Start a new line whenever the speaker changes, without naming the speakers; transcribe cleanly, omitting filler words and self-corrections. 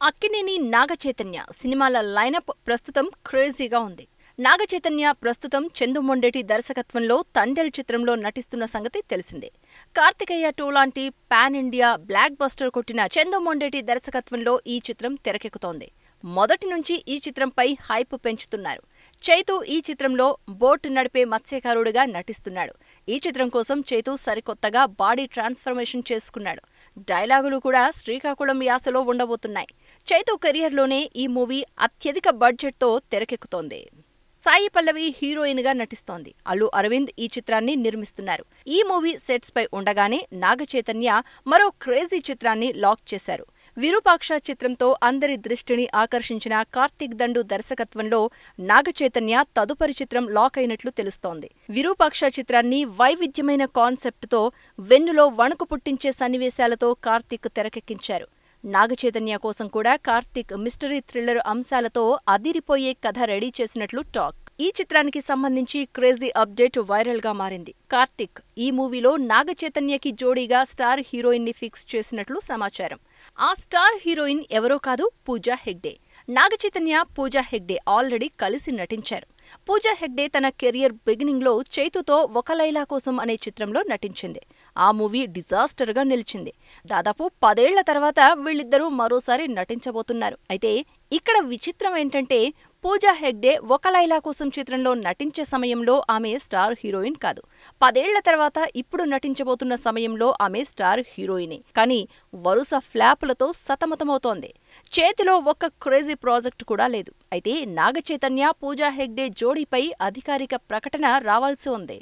అక్కినేని నాగచైతన్య సినిమాల లైనప్ ప్రస్తుతం క్రేజీగా ఉంది. నాగచైతన్య ప్రస్తుతం చందుమొండేటి దర్శకత్వంలో తండేల్ చిత్రంలో నటిస్తున్న సంగతి తెలిసిందే. కార్తికేయ 2 లాంటి పాన్ ఇండియా బ్లాక్ బస్టర్ కొట్టిన చందుమొండేటి దర్శకత్వంలో ఈ చిత్రం తెరకెక్కుతోంది. మొదటి నుంచి ఈ చిత్రంపై హైప్ పెంచుతున్నారు. చైతూ ఈ చిత్రంలో బోట్ నడిపే మత్స్యకారుడిగా నటిస్తున్నాడు. ఈ చిత్రం కోసం చైతూ సరికొత్తగా బాడీ ట్రాన్స్ఫర్మేషన్ చేసుకున్నాడు. డైలాగులు కూడా శ్రీకాకుళం యాసలో ఉండబోతున్నాయి. చైతూ కెరియర్లోనే ఈ మూవీ అత్యధిక బడ్జెట్తో తెరకెక్కుతోంది. సాయి పల్లవి హీరోయిన్ గా నటిస్తోంది. అల్లు అరవింద్ ఈ చిత్రాన్ని నిర్మిస్తున్నారు. ఈ మూవీ సెట్స్ పై ఉండగానే నాగచైతన్య మరో క్రేజీ చిత్రాన్ని లాక్ చేశారు. విరూపాక్ష చిత్రంతో అందరి దృష్టిని ఆకర్షించిన కార్తీక్ దండు దర్శకత్వంలో నాగచైతన్య తదుపరి చిత్రం లాక్ అయినట్లు తెలుస్తోంది. విరూపాక్ష చిత్రాన్ని వైవిధ్యమైన కాన్సెప్ట్తో వెన్నులో వణుకు పుట్టించే సన్నివేశాలతో కార్తీక్ తెరకెక్కించారు. నాగచైతన్య కోసం కూడా కార్తీక్ మిస్టరీ థ్రిల్లర్ అంశాలతో అదిరిపోయే కథ రెడీ చేసినట్లు టాక్. ఈ చిత్రానికి సంబంధించి క్రేజీ అప్డేట్ వైరల్ గా మారింది. కార్తీక్ ఈ మూవీలో నాగచైతన్యకి జోడీగా స్టార్ హీరోయిన్ ని ఫిక్స్ చేసినట్లు సమాచారం. ఆ స్టార్ హీరోయిన్ ఎవరో కాదు, పూజా హెగ్డే. నాగచైతన్య, పూజా హెగ్డే ఆల్రెడీ కలిసి నటించారు. పూజా హెగ్డే తన కెరియర్ బిగినింగ్ లో చైతూతో ఒక లైలా కోసం అనే చిత్రంలో నటించింది. ఆ మూవీ డిజాస్టర్ గా నిలిచింది. దాదాపు 10 ఏళ్ల తర్వాత వీళ్ళిద్దరూ మరోసారి నటించబోతున్నారు. అయితే ఇక్కడ విచిత్రం ఏంటంటే పూజా హెగ్డే ఒక లైలా కోసం చిత్రంలో నటించే సమయంలో ఆమె స్టార్ హీరోయిన్ కాదు. 10 ఏళ్ల తర్వాత ఇప్పుడు నటించబోతున్న సమయంలో ఆమె స్టార్ హీరోయినే. కానీ వరుస ఫ్లాపులతో సతమతమవుతోంది. చేతిలో ఒక్క క్రేజీ ప్రాజెక్ట్ కూడా లేదు. అయితే నాగచైతన్య, పూజా హెగ్డే జోడీపై అధికారిక ప్రకటన రావాల్సి ఉంది.